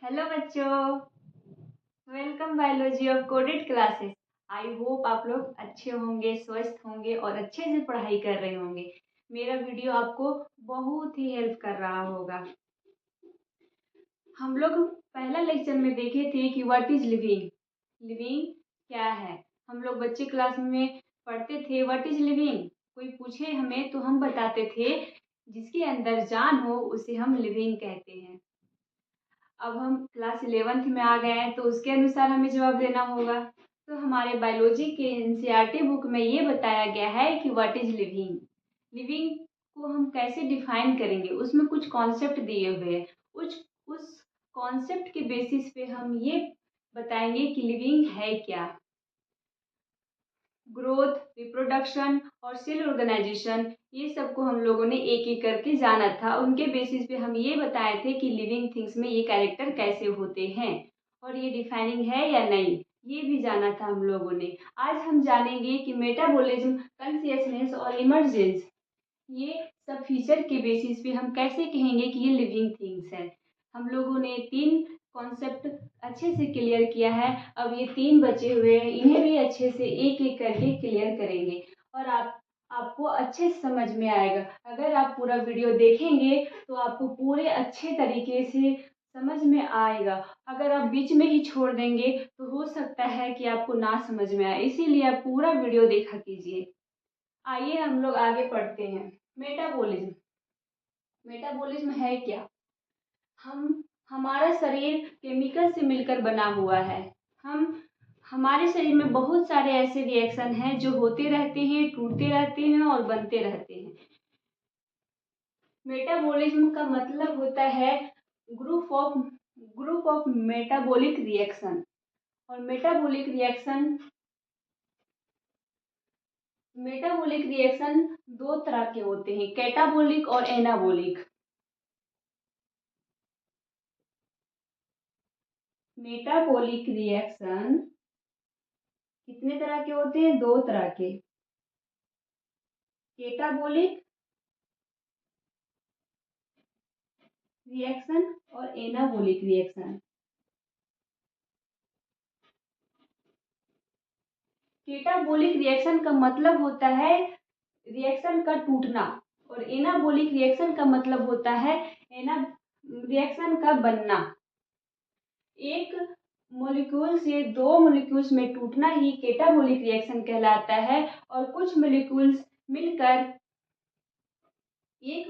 Hello बच्चों, welcome biology of coded classes. I hope आप लोग अच्छे होंगे, स्वस्थ होंगे और अच्छे से पढ़ाई कर रहे होंगे। मेरा वीडियो आपको बहुत ही हेल्प कर रहा होगा। हम लोग पहला लेक्चर में देखे थे कि व्हाट इज लिविंग। लिविंग क्या है। हम लोग बच्चे क्लास में पढ़ते थे व्हाट इज लिविंग। कोई पूछे हमें तो हम बताते थे जिसके अंदर जान हो उसे हम लिविंग कहते हैं। अब हम क्लास 11th में आ गए हैं तो उसके अनुसार हमें जवाब देना होगा। तो हमारे बायोलॉजी के एनसीईआरटी बुक में ये बताया गया है कि व्हाट इज लिविंग। लिविंग को हम कैसे डिफाइन करेंगे, उसमें कुछ कॉन्सेप्ट दिए हुए हैं। उस कॉन्सेप्ट के बेसिस पे हम ये बताएंगे कि लिविंग है क्या। ग्रोथ, रिप्रोडक्शन और सेल ऑर्गेनाइजेशन, ये सबको हम लोगों ने एक एक करके जाना था। उनके बेसिस पे हम ये बताए थे कि लिविंग थिंग्स में ये कैरेक्टर कैसे होते हैं और ये डिफाइनिंग है या नहीं, ये भी जाना था हम लोगों ने। आज हम जानेंगे कि मेटाबॉलिज्म, कॉन्शियसनेस और इमर्जेंस, ये सब फीचर के बेसिस पे हम कैसे कहेंगे कि ये लिविंग थिंग्स है। हम लोगों ने 3 कॉन्सेप्ट अच्छे से क्लियर किया है। अब ये 3 बचे हुए हैं, इन्हें भी अच्छे से एक एक करके क्लियर करेंगे और आपको अच्छे से समझ में आएगा। अगर आप पूरा वीडियो देखेंगे तो आपको पूरे अच्छे तरीके से समझ में आएगा। अगर आप बीच में ही छोड़ देंगे तो हो सकता है कि आपको ना समझ में आए, इसीलिए आप पूरा वीडियो देखा कीजिए। आइए हम लोग आगे पढ़ते हैं। मेटाबॉलिज्म। मेटाबॉलिज्म है क्या। हमारा शरीर केमिकल से मिलकर बना हुआ है। हमारे शरीर में बहुत सारे ऐसे रिएक्शन हैं जो होते रहते हैं, टूटते रहते हैं और बनते रहते हैं। मेटाबॉलिज्म का मतलब होता है ग्रुप ऑफ मेटाबॉलिक रिएक्शन। और मेटाबॉलिक रिएक्शन 2 तरह के होते हैं, कैटाबॉलिक और एनाबॉलिक। मेटाबॉलिक रिएक्शन कितने तरह के होते हैं? 2 तरह के, कैटाबॉलिक रिएक्शन और एनाबॉलिक रिएक्शन। कैटाबॉलिक रिएक्शन का मतलब होता है रिएक्शन का टूटना और एनाबॉलिक रिएक्शन का मतलब होता है रिएक्शन का बनना। एक मॉलिक्यूल से 2 मॉलिक्यूल्स में टूटना ही कैटाबॉलिक रिएक्शन कहलाता है और कुछ मॉलिक्यूल्स मिलकर एक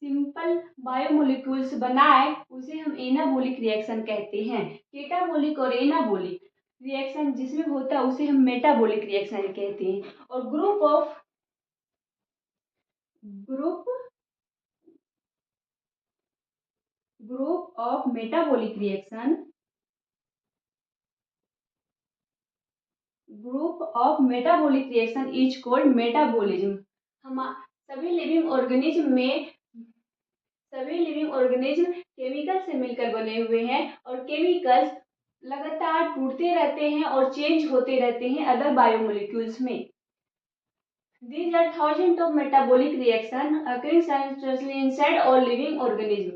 सिंपल बायोमोलिक्यूल्स बनाए उसे हम एनाबॉलिक रिएक्शन कहते हैं। कैटाबॉलिक और एनाबॉलिक रिएक्शन जिसमें होता है उसे हम मेटाबॉलिक रिएक्शन कहते हैं। और group of metabolic reaction is called metabolism. हम सभी लिविंग ऑर्गेनिज्म केमिकल से मिलकर बने हुए हैं और केमिकल्स लगातार टूटते रहते हैं और चेंज होते रहते हैं अदर बायोमोलिक्यूल्स में। These are thousands of metabolic reaction occurring simultaneously inside all living organism.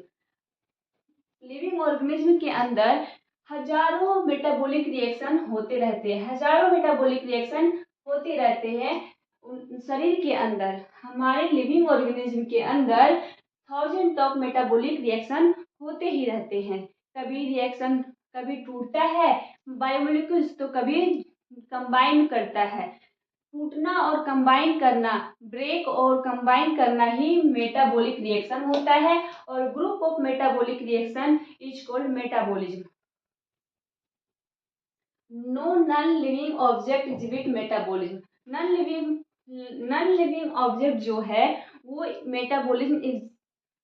Living organism के अंदर हजारों मेटाबॉलिक रिएक्शन होते रहते हैं। हजारों मेटाबॉलिक रिएक्शन होते रहते हैं शरीर के अंदर। हमारे लिविंग ऑर्गेनिज्म के अंदर थाउजेंड ऑफ मेटाबॉलिक रिएक्शन होते ही रहते हैं। कभी टूटता है बायोमोलिक्यूल्स तो कभी कंबाइन करता है। टूटना और कंबाइन करना, ब्रेक और कंबाइन करना ही मेटाबॉलिक रिएक्शन होता है और group of metabolic reaction is called metabolism. No non living object exhibit metabolism. Non living object जो है वो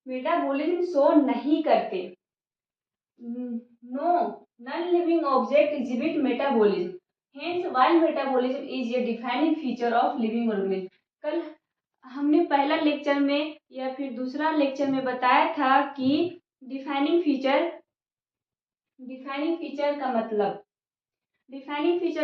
मेटाबॉलिज्म शो नहीं करते। No non living object exhibit metabolism, hence while metabolism is a defining feature of living organism। कल हमने पहला lecture में या फिर दूसरा लेक्चर में बताया था कि डिफाइनिंग फीचर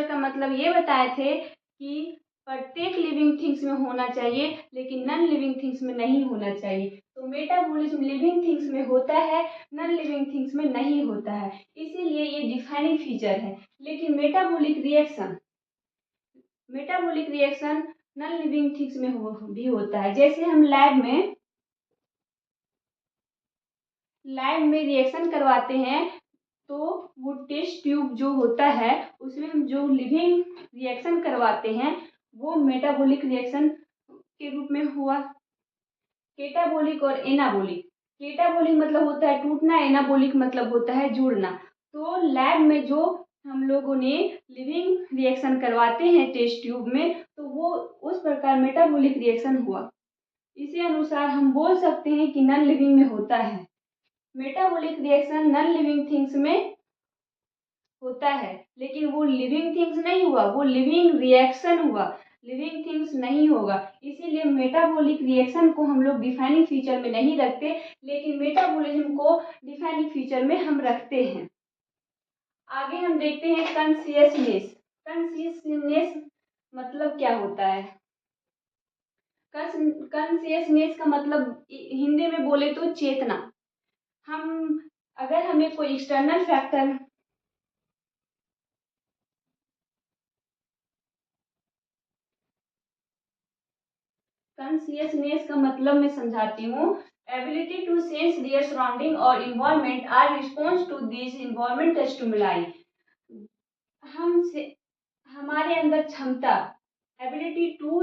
का मतलब ये बताए थे कि प्रत्येक लिविंग थिंग्स में होना चाहिए लेकिन नॉन लिविंग थिंग्स में नहीं होना चाहिए। तो मेटाबॉलिज्म लिविंग थिंग्स में होता है, नॉन लिविंग थिंग्स में नहीं होता है, इसीलिए ये डिफाइनिंग फीचर है। लेकिन metabolic reaction non living things में भी होता है। जैसे हम लैब में रिएक्शन करवाते हैं, तो वो टेस्ट ट्यूब जो होता है उसमें हम जो लिविंग रिएक्शन करवाते हैं वो मेटाबॉलिक रिएक्शन के रूप में हुआ। केटाबोलिक और एनाबोलिक, केटाबोलिक मतलब होता है टूटना, एनाबोलिक मतलब होता है जुड़ना। तो लैब में जो हम लोगों ने लिविंग रिएक्शन करवाते हैं टेस्ट ट्यूब में, तो वो उस प्रकार मेटाबॉलिक रिएक्शन हुआ। इसी अनुसार हम बोल सकते हैं कि नॉन लिविंग में होता है। Metabolic reaction non living things में होता है, लेकिन वो लिविंग थिंग्स नहीं हुआ, वो लिविंग रिएक्शन हुआ, लिविंग थिंग्स नहीं होगा। इसीलिए मेटाबॉलिक रिएक्शन को हम लोग डिफाइनिंग फीचर में नहीं रखते, लेकिन मेटाबॉलिज्म को डिफाइनिंग फीचर में हम रखते हैं। आगे हम देखते हैं कॉन्शियसनेस। कॉन्शियसनेस मतलब क्या होता है? कॉन्शियसनेस का मतलब हिंदी में बोले तो चेतना। अगर हमें कोई एक्सटर्नल फैक्टर कॉन्शियसनेस का मतलब मैं समझाती हूँ। Ability to sense their surrounding और environment or response to this environment stimuli. हमारे अंदर क्षमता, एबिलिटी टू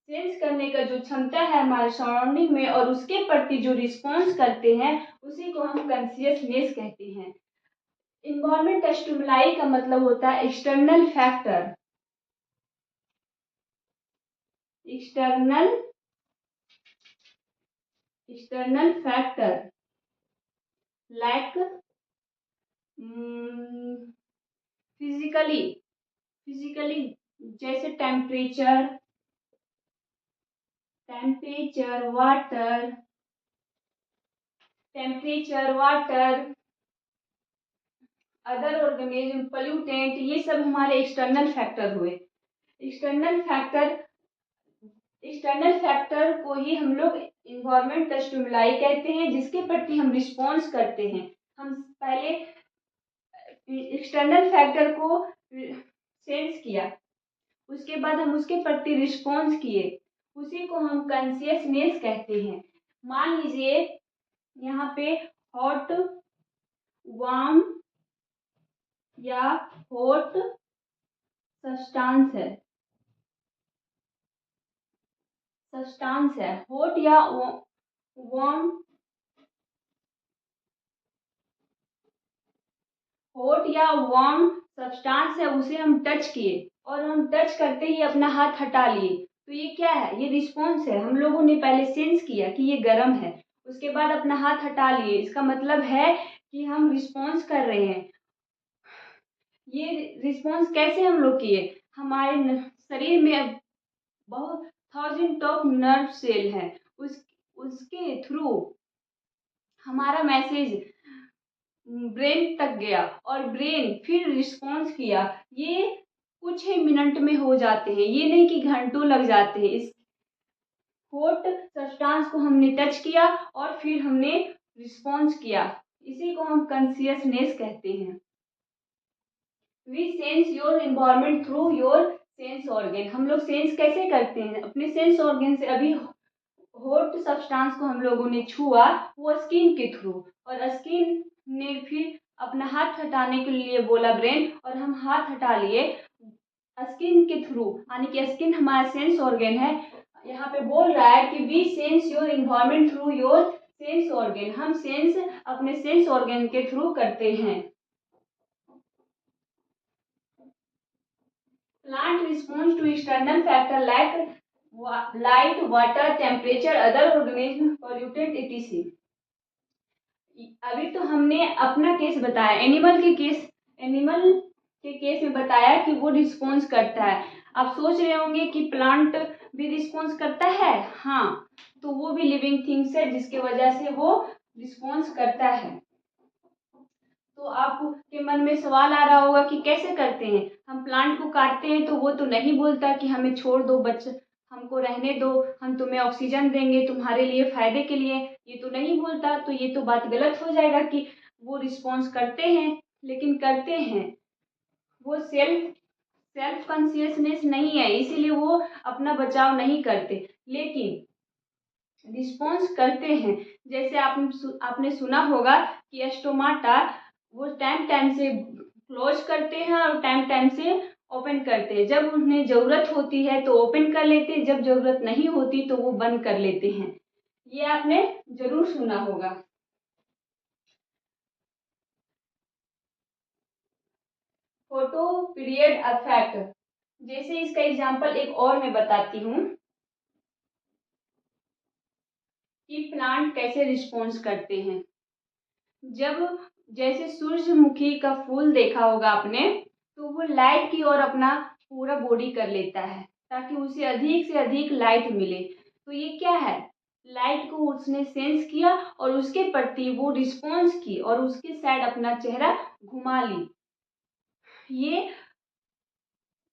सेंस करने का जो क्षमता है हमारे सराउंडिंग में और उसके प्रति जो रिस्पॉन्स करते हैं उसी को हम कॉन्शियसनेस कहते हैं। इन्वायरमेंट स्टिमुलाई का मतलब होता है external factor, external factor like physically जैसे temperature, water, other organism, pollutant, ये सब हमारे एक्सटर्नल फैक्टर हुए। एक्सटर्नल फैक्टर को ही हम लोग इन्वायरमेंट स्टिमुलाई कहते हैं, जिसके प्रति हम रिस्पॉन्स करते हैं। हम पहले एक्सटर्नल फैक्टर को सेंस किया, उसके बाद हम उसके प्रति रिस्पॉन्स किए, उसी को हम कॉन्शियसनेस कहते हैं। मान लीजिए यहाँ पे हॉट, वार्म या हॉट सब्सटेंस है, हॉट या वार्म, सब्सटेंस है, उसे हम टच किए और हम टच करते ही अपना हाथ हटा लिए, तो ये क्या है? ये रिस्पॉन्स है। हम लोगों ने पहले सेंस किया कि ये गर्म है, उसके बाद अपना हाथ हटा लिए, इसका मतलब है कि हम रिस्पॉन्स कर रहे हैं। ये रिस्पॉन्स कैसे हम लोग किए? हमारे शरीर में बहुत थाउजेंड ऑफ नर्व सेल है, उसके थ्रू हमारा मैसेज ब्रेन तक गया और ब्रेन फिर रिस्पॉन्स किया। ये कुछ ही मिनट में हो जाते हैं, ये नहीं कि घंटों लग जाते हैं। इस हॉट सब्सटेंस को हमने टच किया और फिर हमने रिस्पॉन्स किया, इसी को हम कॉन्शियसनेस कहते हैं। We sense your environment through your sense organ. हम लोग सेंस कैसे करते हैं? अपने सेंस ऑर्गन से। अभी हॉट सब्सटेंस को हम लोगों ने छुआ, वो स्किन के थ्रू, और स्किन ने फिर अपना हाथ हटाने के लिए बोला ब्रेन, और हम हाथ हटा लिए स्किन के थ्रू, यानी कि स्किन हमारा सेंस ऑर्गन है। यहाँ पे बोल रहा है कि we sense your environment through your sense organ. हम सेंस अपने सेंस ऑर्गन के थ्रू करते हैं। Plant response to external factor like light, water, temperature, other organism, pollutant etc। अभी तो हमने अपना केस बताया, एनिमल के केस में बताया कि वो रिस्पॉन्स करता है। आप सोच रहे होंगे कि प्लांट भी रिस्पॉन्स करता है। हाँ, तो वो भी लिविंग थिंग्स है, जिसके वजह से वो रिस्पॉन्स करता है। तो आपके मन में सवाल आ रहा होगा कि कैसे करते हैं? हम प्लांट को काटते हैं तो वो तो नहीं बोलता कि हमें छोड़ दो बच्चे, हम हमको रहने दो, हम तुम्हें ऑक्सीजन देंगे तुम्हारे लिए फ़ायदे के लिए, ये तो नहीं बोलता। तो ये तो बात गलत हो जाएगा कि वो रिस्पॉन्स करते हैं, लेकिन करते हैं, वो सेल्फ कॉन्शियसनेस नहीं है, इसीलिए वो अपना बचाव नहीं करते, लेकिन रिस्पॉन्स करते हैं। जैसे आपने सुना होगा कि स्टोमाटा वो टाइम टाइम से क्लोज करते हैं और टाइम टाइम से ओपन करते हैं। जब उन्हें ज़रूरत होती है तो ओपन कर लेते हैं, जब ज़रूरत नहीं होती तो वो बंद कर लेते हैं। ये आपने ज़रूर सुना होगा। फोटो पीरियड इफेक्ट, जैसे इसका एग्जांपल एक और मैं बताती हूँ कि प्लांट कैसे रिस्पॉन्स करते हैं। जब जैसे सूरजमुखी का फूल देखा होगा आपने, तो वो लाइट की ओर अपना पूरा बॉडी कर लेता है ताकि उसे अधिक से अधिक लाइट मिले। तो ये क्या है, लाइट को उसने सेंस किया और उसके प्रति वो रिस्पॉन्स की और उसके साइड अपना चेहरा घुमा ली। ये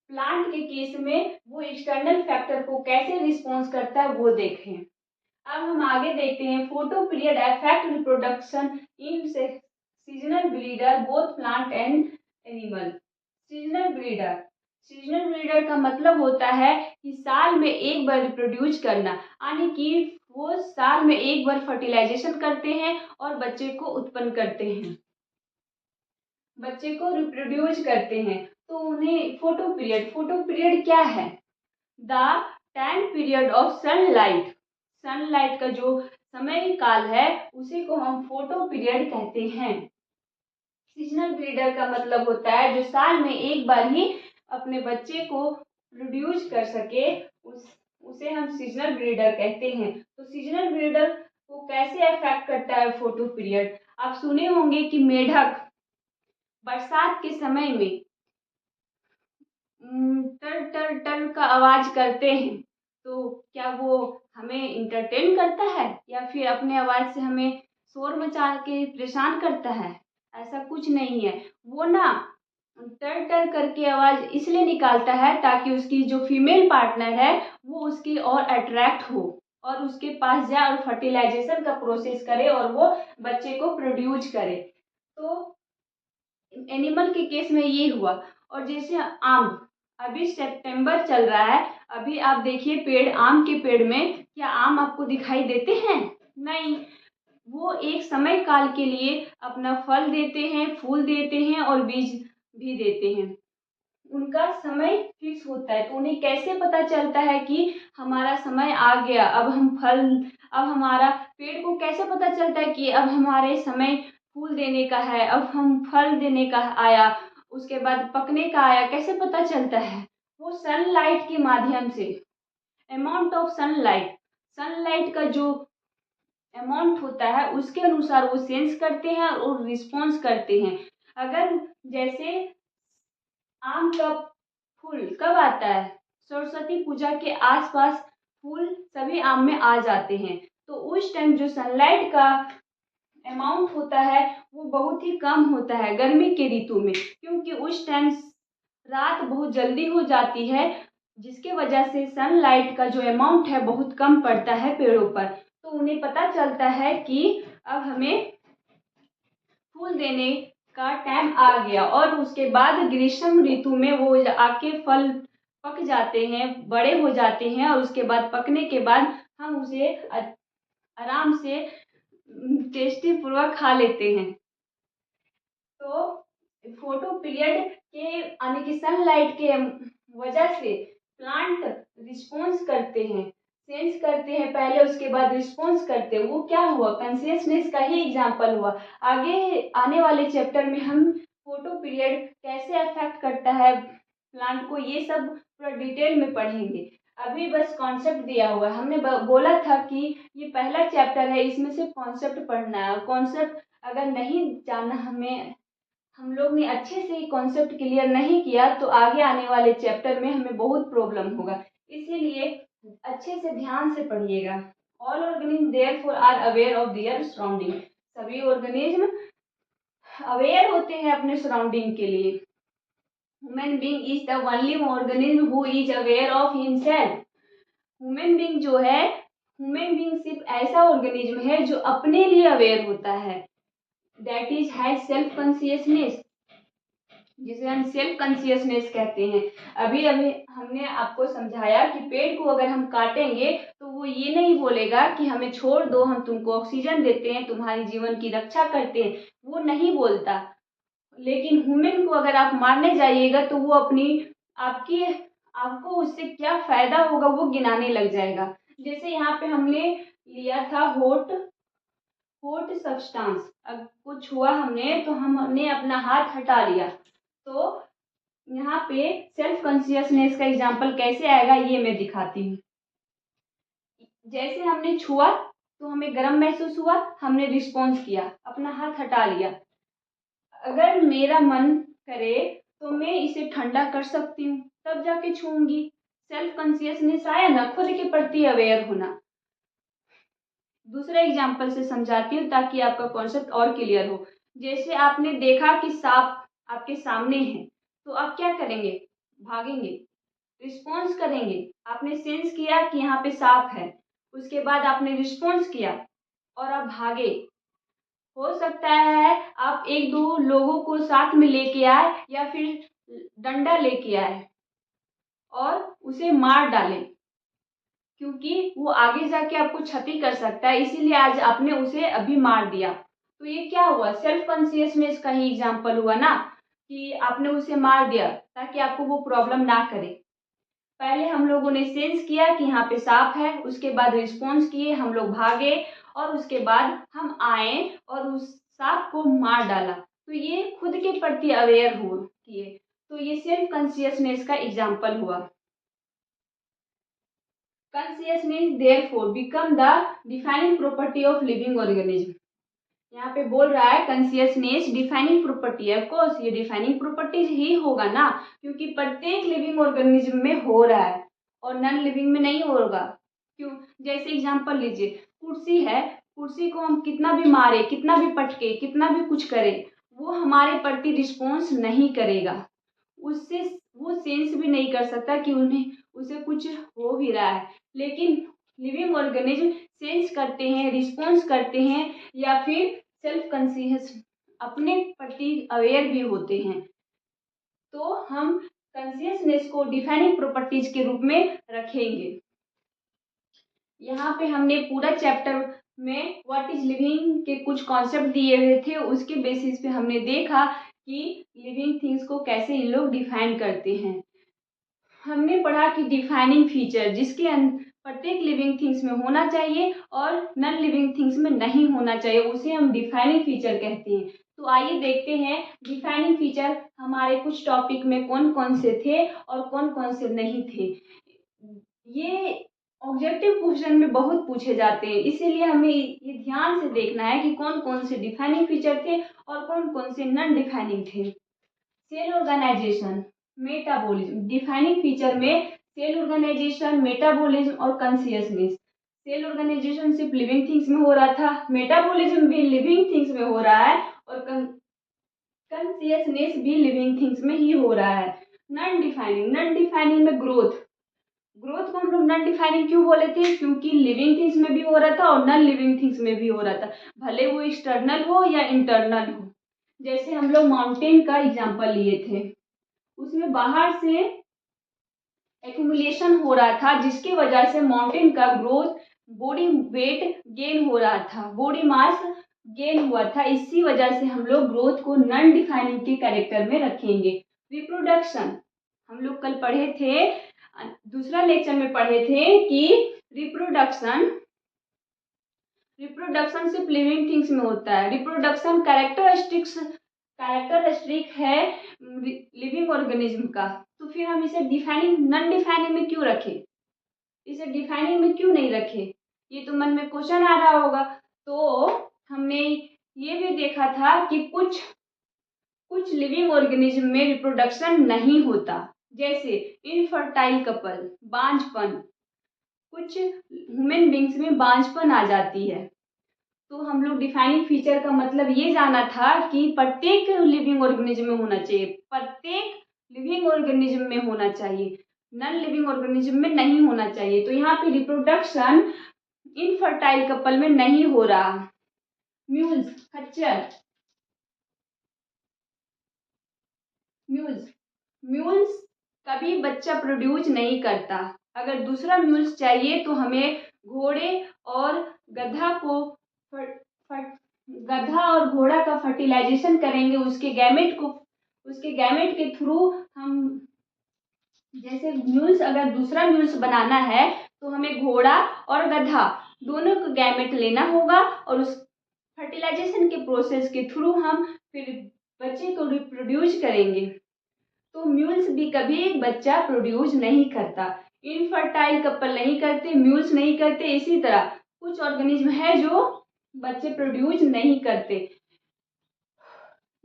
प्लांट के केस में वो एक्सटर्नल फैक्टर को कैसे रिस्पॉन्स करता है वो देखें। अब हम आगे देखते हैं photo period affect reproduction in seasonal breeder both plant and animal. Seasonal breeder का मतलब होता है कि साल में एक बार रिप्रोड्यूस करना, यानी कि वो साल में एक बार फर्टिलाइजेशन करते हैं और बच्चे को उत्पन्न करते हैं, बच्चे को रिप्रोड्यूस करते हैं। तो उन्हें फोटो पीरियड क्या है, the time period of sunlight, sunlight का जो समय काल है उसी को हम फोटो पीरियड कहते हैं। सीजनल ब्रीडर का मतलब होता है जो साल में एक बार ही अपने बच्चे को प्रोड्यूस कर सके, उसे हम सीजनल ब्रीडर कहते हैं। तो सीजनल ब्रीडर को कैसे अफेक्ट करता है फोटो पीरियड, आप सुने होंगे कि मेढक बरसात के समय में टर टर टर का आवाज करते हैं। तो क्या वो हमें इंटरटेन करता है या फिर अपने आवाज से हमें शोर मचा के परेशान करता है? ऐसा कुछ नहीं है। वो ना टर टर करके आवाज इसलिए निकालता है ताकि उसकी जो फीमेल पार्टनर है वो उसकी और अट्रैक्ट हो और उसके पास जाए और फर्टिलाइजेशन का प्रोसेस करे और वो बच्चे को प्रोड्यूस करे। तो एनिमल के केस में ये हुआ। और जैसे आम, अभी सितंबर चल रहा है, अभी आप देखिए पेड़, आम के पेड़ में क्या आम आपको दिखाई देते हैं? नहीं, वो एक समय काल के लिए अपना फल देते हैं, फूल देते हैं और बीज भी देते हैं। उनका समय फिक्स होता है। तो उन्हें कैसे पता चलता है कि हमारा समय आ गया, अब हम फल, अब हमारा पेड़ को कैसे पता चलता है कि अब हमारे समय फूल देने का है, अब हम फल देने का आया, उसके बाद पकने का आया, कैसे पता चलता है? वो सनलाइट के माध्यम से, अमाउंट ऑफ सनलाइट, सनलाइट का जो अमाउंट होता है उसके अनुसार वो सेंस करते हैं और रिस्पॉन्स करते हैं। अगर जैसे आम का फूल कब आता है, सरस्वती पूजा के आसपास फूल सभी आम में आ जाते हैं। तो उस टाइम जो सनलाइट का अमाउंट होता है वो बहुत ही कम होता है गर्मी के ऋतु में, क्योंकि उस टाइम रात बहुत जल्दी हो जाती है, जिसके वजह से सनलाइट का जो अमाउंट है बहुत कम पड़ता है पेड़ों पर। तो उन्हें पता चलता है कि अब हमें फूल देने का टाइम आ गया और उसके बाद ग्रीष्म ऋतु में वो आके फल पक जाते हैं, बड़े हो जाते हैं और उसके बाद पकने के बाद हम उसे आराम से टेस्टी पूर्वक खा लेते हैं। तो फोटो पीरियड के यानी कि सनलाइट के वजह से प्लांट रिस्पॉन्स करते हैं, सेंस करते हैं पहले, उसके बाद रिस्पॉन्स करते हैं। वो क्या हुआ, कॉन्शियसनेस का ही एग्जाम्पल हुआ। आगे आने वाले चैप्टर में हम फोटो पीरियड कैसे अफेक्ट करता है प्लांट को, ये सब पूरा डिटेल में पढ़ेंगे। अभी बस कॉन्सेप्ट दिया हुआ है, हमने बोला था कि ये पहला चैप्टर है, इसमें सिर्फ कॉन्सेप्ट पढ़ना है। और कॉन्सेप्ट अगर नहीं जाना, हम लोग ने अच्छे से कॉन्सेप्ट क्लियर नहीं किया तो आगे आने वाले चैप्टर में हमें बहुत प्रॉब्लम होगा। इसीलिए अच्छे से ध्यान से पढ़िएगा। All organism therefore are aware of their surrounding, सभी ऑर्गेनिज्म अवेयर होते हैं अपने सराउंडिंग के लिए। Human being is the only organism who is aware of himself, human being जो है, ह्यूमन बीइंग सिर्फ ऐसा ऑर्गेनिज्म है जो अपने लिए अवेयर होता है, that is has self consciousness, जिसे हम सेल्फ कॉन्शियसनेस कहते हैं। अभी अभी हमने आपको समझाया कि पेड़ को अगर हम काटेंगे तो वो ये नहीं बोलेगा कि हमें छोड़ दो, हम तुमको ऑक्सीजन देते हैं, तुम्हारी जीवन की रक्षा करते हैं, वो नहीं बोलता। लेकिन ह्यूमन को अगर आप मारने जाइएगा तो वो अपनी आपकी आपको उससे क्या फायदा होगा वो गिनाने लग जाएगा। जैसे यहाँ पे हमने लिया था हॉट सब्सटेंस, अब कुछ हुआ हमने तो हमने अपना हाथ हटा लिया, तो यहाँ पे सेल्फ कॉन्शियसनेस का एग्जाम्पल कैसे आएगा ये मैं दिखाती हूँ। जैसे हमने छुआ तो हमें गर्म महसूस हुआ, हमने रिस्पॉन्स किया, अपना हाथ हटा लिया। अगर मेरा मन करे तो मैं इसे ठंडा कर सकती हूँ, तब जाके छूऊंगी। सेल्फ कॉन्शियसनेस आया ना, खुद के प्रति अवेयर होना। दूसरा एग्जाम्पल से समझाती हूँ ताकि आपका कॉन्सेप्ट और क्लियर हो। जैसे आपने देखा कि सांप आपके सामने है, तो आप क्या करेंगे? भागेंगे, रिस्पॉन्स करेंगे। आपने सेंस किया कि यहाँ पे सांप है, उसके बाद आपने रिस्पॉन्स किया और आप भागे। हो सकता है आप एक दो लोगों को साथ में लेके आए या फिर डंडा लेके आए और उसे मार डालें, क्योंकि वो आगे जाके आपको क्षति कर सकता है, इसीलिए आज आपने उसे अभी मार दिया। तो ये क्या हुआ? सेल्फ कॉन्शियसनेस का ही एग्जाम्पल हुआ ना, कि आपने उसे मार दिया ताकि आपको वो प्रॉब्लम ना करे। पहले हम लोगों ने सेंस किया कि यहाँ पे सांप है, उसके बाद रिस्पॉन्स किए, हम लोग भागे और उसके बाद हम आए और उस सांप को मार डाला। तो ये खुद के प्रति अवेयर हो किए, तो ये सेल्फ कॉन्शियसनेस का एग्जाम्पल हुआ। Consciousness therefore become the defining property of living organism। यहाँ पे बोल रहा है consciousness डिफाइनिंग प्रॉपर्टी है। ऑफ कोर्स ये डिफाइनिंग प्रॉपर्टीज ही होगा ना, क्योंकि प्रत्येक लिविंग ऑर्गेनिज्म में हो रहा है और नॉन लिविंग में नहीं होगा। क्यों? जैसे एग्जांपल लीजिए, कुर्सी है, कुर्सी को हम कितना भी मारे, कितना भी पटके, कितना भी कुछ करें, वो हमारे प्रति रिस्पॉन्स नहीं करेगा। उससे वो सेंस भी नहीं कर सकता कि उन्हें उसे कुछ हो भी रहा है। लेकिन लिविंग ऑर्गेनिज्म सेंस करते हैं, रिस्पॉन्स करते हैं, या फिर सेल्फ कॉन्शियस अपने प्रति अवेयर भी होते हैं। तो हम कॉन्शियसनेस को डिफाइनिंग प्रॉपर्टीज के रूप में रखेंगे। यहाँ पे हमने पूरा चैप्टर में व्हाट इज लिविंग के कुछ कॉन्सेप्ट दिए हुए थे, उसके बेसिस पे हमने देखा कि लिविंग थिंग्स को कैसे इन लोग डिफाइन करते हैं। हमने पढ़ा कि डिफाइनिंग फीचर जिसके प्रत्येक लिविंग थिंग्स में होना चाहिए और नॉन लिविंग थिंग्स में नहीं होना चाहिए, उसे हम डिफाइनिंग फीचर कहते हैं। तो आइए देखते हैं डिफाइनिंग फीचर हमारे कुछ टॉपिक में कौन कौन से थे और कौन कौन से नहीं थे। ये ऑब्जेक्टिव क्वेश्चन में बहुत पूछे जाते हैं, इसीलिए हमें ये ध्यान से देखना है कि कौन कौन से डिफाइनिंग फीचर थे और कौन कौन से नॉन डिफाइनिंग थे। Cell organisation, metabolism, defining feature में सेल ऑर्गेनाइजेशन, मेटाबॉलिज्म और कॉन्शियसनेस। सेल ऑर्गेनाइजेशन सिर्फ लिविंग थिंग्स में हो रहा था, मेटाबॉलिज्म भी लिविंग थिंग्स में हो रहा है और कॉन्शियसनेस भी लिविंग थिंग्स में ही हो रहा है। नॉन डिफाइनिंग, नॉन डिफाइनिंग में ग्रोथ, ग्रोथ को हम लोग नॉन डिफाइनिंग क्यों बोले थे? क्योंकि लिविंग थिंग्स में भी हो रहा था और नॉन लिविंग थिंग्स में भी हो रहा था, भले वो एक्सटर्नल हो या इंटरनल हो। जैसे हम लोग माउंटेन का एग्जांपल लिए थे, उसमें बाहर से एक्यूमुलेशन हो रहा था जिसकी वजह से माउंटेन का ग्रोथ, बॉडी वेट गेन हो रहा था, बॉडी मास गेन हुआ था। इसी वजह से हम लोग ग्रोथ को नॉन डिफाइनिंग के कैरेक्टर में रखेंगे। रिप्रोडक्शन, हम लोग कल पढ़े थे, दूसरा लेक्चर में पढ़े थे कि रिप्रोडक्शन सिर्फ लिविंग थिंग्स में होता है। रिप्रोडक्शन कैरेक्टरिस्टिक है लिविंग ऑर्गेनिज्म का, तो फिर हम इसे डिफाइनिंग नॉन डिफाइनिंग में क्यों रखें? इसे डिफाइनिंग में क्यों नहीं रखे? ये तो मन में क्वेश्चन आ रहा होगा। तो हमने ये भी देखा था कि कुछ लिविंग ऑर्गेनिज्म में रिप्रोडक्शन नहीं होता, जैसे इनफर्टाइल कपल, बांझपन, कुछ ह्यूमन बींग्स में बांझपन आ जाती है। तो हम लोग डिफाइनिंग फीचर का मतलब ये जाना था कि प्रत्येक लिविंग ऑर्गेनिज्म में होना चाहिए, प्रत्येक लिविंग ऑर्गेनिज्म में होना चाहिए। नॉन लिविंग ऑर्गेनिज्म में नहीं होना चाहिए। तो यहाँ पे रिप्रोडक्शन इनफर्टाइल कपल में नहीं हो रहा। म्यूल्स, खच्चर, म्यूल्स कभी बच्चा प्रोड्यूस नहीं करता। अगर दूसरा म्यूल्स चाहिए तो हमें घोड़े और गधा को गधा और घोड़ा का फर्टिलाइजेशन करेंगे, उसके गैमेट के थ्रू हम, जैसे म्यूल्स, अगर दूसरा म्यूल्स बनाना है तो हमें घोड़ा और गधा दोनों को गैमेट लेना होगा और उस फर्टिलाइजेशन के प्रोसेस के थ्रू हम फिर बच्चे को रिप्रोड्यूस करेंगे। तो म्यूल्स भी कभी एक बच्चा प्रोड्यूस नहीं करता। इनफर्टाइल कपल नहीं करते, म्यूल्स नहीं करते। इसी तरह कुछ ऑर्गेनिज्म है जो बच्चे प्रोड्यूस नहीं करते,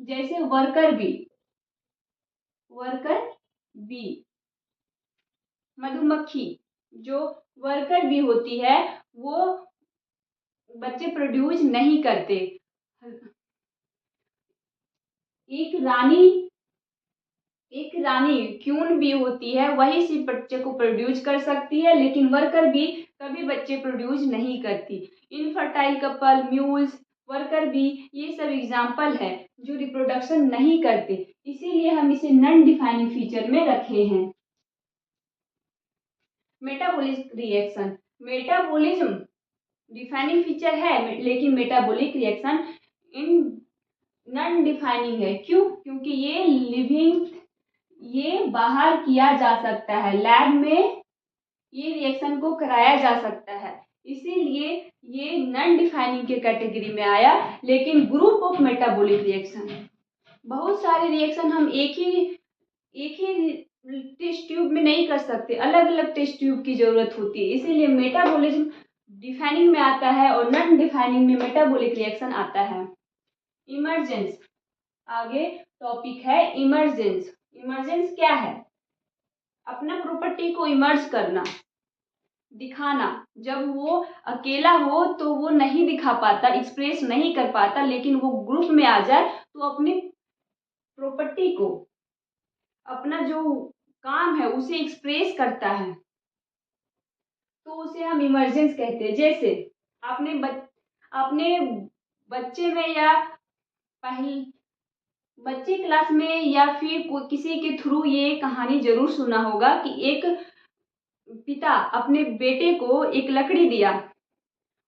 जैसे वर्कर बी, मधुमक्खी जो वर्कर बी होती है वो बच्चे प्रोड्यूस नहीं करते। एक रानी क्यून बी होती है, वही सिर्फ बच्चे को प्रोड्यूस कर सकती है, लेकिन वर्कर बी कभी बच्चे प्रोड्यूस नहीं करती। Infertile couple, mules, worker bee, ये सब एग्जाम्पल है जो रिप्रोडक्शन नहीं करते, इसीलिए हम इसे नॉन डिफाइनिंग फीचर में रखे हैं। Metabolic reaction, metabolism defining feature है, लेकिन metabolic reaction in non defining है। क्यों? क्योंकि ये बाहर किया जा सकता है, लैब में ये रिएक्शन को कराया जा सकता है, इसीलिए ये नॉन डिफाइनिंग के कैटेगरी में आया। लेकिन ग्रुप ऑफ मेटाबॉलिक रिएक्शन, बहुत सारे रिएक्शन हम एक ही टेस्ट ट्यूब में नहीं कर सकते, अलग अलग टेस्ट ट्यूब की जरूरत होती है, इसीलिए मेटाबॉलिज्म डिफाइनिंग में आता है और नॉन डिफाइनिंग में मेटाबॉलिक रिएक्शन आता है। इमर्जेंस, आगे टॉपिक है इमर्जेंस। इमर्जेंस क्या है? अपना प्रॉपर्टी को इमर्ज करना, दिखाना। जब वो अकेला हो तो वो नहीं दिखा पाता, एक्सप्रेस नहीं कर पाता, लेकिन वो ग्रुप में आ जाए तो अपनी प्रॉपर्टी को, अपना जो काम है उसे एक्सप्रेस करता है, तो उसे हम इमर्जेंस कहते हैं। जैसे आपने बच्चे में या पहले बच्चे क्लास में या फिर किसी के थ्रू ये कहानी जरूर सुना होगा कि एक पिता अपने बेटे को एक लकड़ी दिया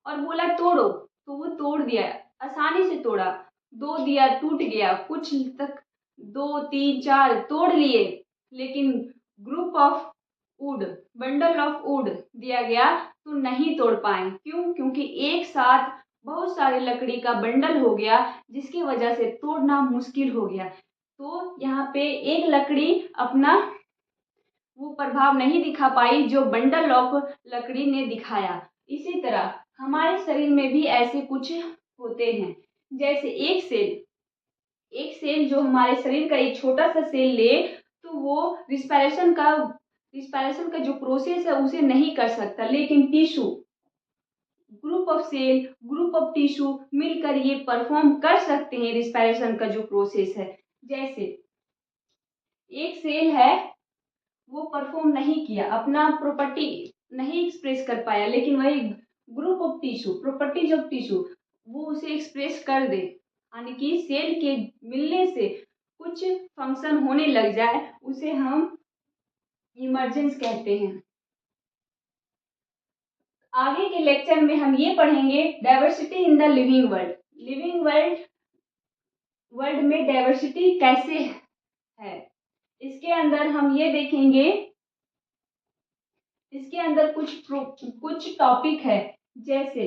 और बोला तोड़ो, तो वो तोड़ दिया, आसानी से तोड़ा। दो दिया, टूट गया, कुछ तक 2 3 4 तोड़ लिए, लेकिन group of would, bundle of would दिया गया तो नहीं तोड़ पाए। क्यों? क्योंकि एक साथ बहुत सारे लकड़ी का बंडल हो गया, जिसकी वजह से तोड़ना मुश्किल हो गया। तो यहाँ पे एक लकड़ी अपना वो प्रभाव नहीं दिखा पाई जो बंडल ऑफ लकड़ी ने दिखाया। इसी तरह हमारे शरीर में भी ऐसे कुछ होते हैं, जैसे एक सेल जो हमारे शरीर का एक छोटा सा सेल ले तो वो रिस्पायरेशन का जो प्रोसेस है उसे नहीं कर सकता, लेकिन tissue, group of cell, group of tissue मिलकर ये परफॉर्म कर सकते हैं रिस्पायरेशन का जो प्रोसेस है। जैसे एक सेल है, वो परफॉर्म नहीं किया, अपना प्रॉपर्टी नहीं एक्सप्रेस कर पाया, लेकिन वही group of tissue, properties of tissue, वो उसे एक्सप्रेस कर दे, यानी कि सेल के मिलने से कुछ फंक्शन होने लग जाए, उसे हम इमर्जेंस कहते हैं। आगे के लेक्चर में हम ये पढ़ेंगे diversity in the living world. Living world में डाइवर्सिटी कैसे है, इसके अंदर हम ये देखेंगे। इसके अंदर कुछ टॉपिक है, जैसे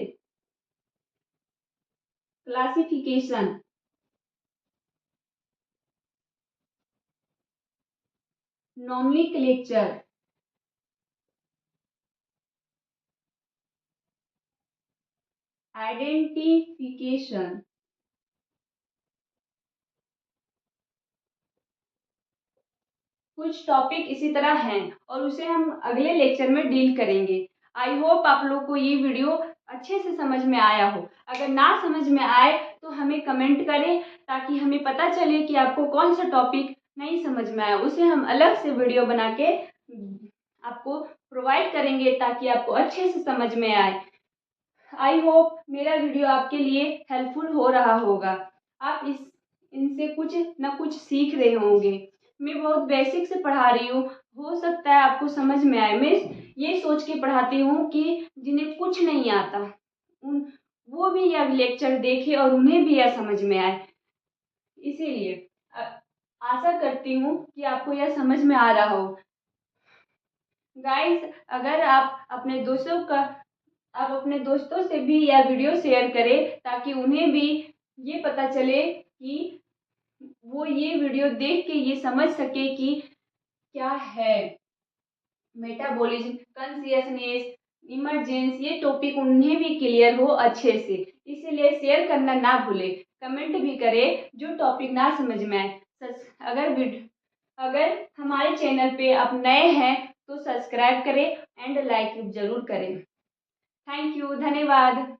क्लासिफिकेशन, नोमेनक्लेचर, आइडेंटिफिकेशन, कुछ टॉपिक इसी तरह हैं और उसे हम अगले लेक्चर में डील करेंगे। आई होप आप लोग को ये वीडियो अच्छे से समझ में आया हो। अगर ना समझ में आए तो हमें कमेंट करें, ताकि हमें पता चले कि आपको कौन सा टॉपिक नहीं समझ में आया, उसे हम अलग से वीडियो बना के आपको प्रोवाइड करेंगे ताकि आपको अच्छे से समझ में आए। आई होप मेरा वीडियो आपके लिए हेल्पफुल हो रहा होगा। आप इनसे कुछ न कुछ सीख रहे होंगे। मैं बहुत बेसिक से पढ़ा रही हूँ, हो सकता है आपको समझ में आए। मैं ये सोच के पढ़ाती हूँ कि जिन्हें कुछ नहीं आता उन वो भी यह लेक्चर देखें और उन्हें भी यह समझ में आए। इसीलिए आशा करती हूँ कि आपको यह समझ में आ रहा हो। गाइस, अगर आप अपने दोस्तों से भी यह वीडियो शेयर करें ताकि उन्हें भी ये पता चले कि वो ये वीडियो देख के ये समझ सके कि क्या है मेटाबॉलिज्म, कॉन्शियसनेस, इमरजेंस, ये टॉपिक उन्हें भी क्लियर हो अच्छे से। इसीलिए शेयर करना ना भूलें, कमेंट भी करें जो टॉपिक ना समझ में आए। अगर हमारे चैनल पे आप नए हैं तो सब्सक्राइब करें एंड लाइक जरूर करें। थैंक यू, धन्यवाद।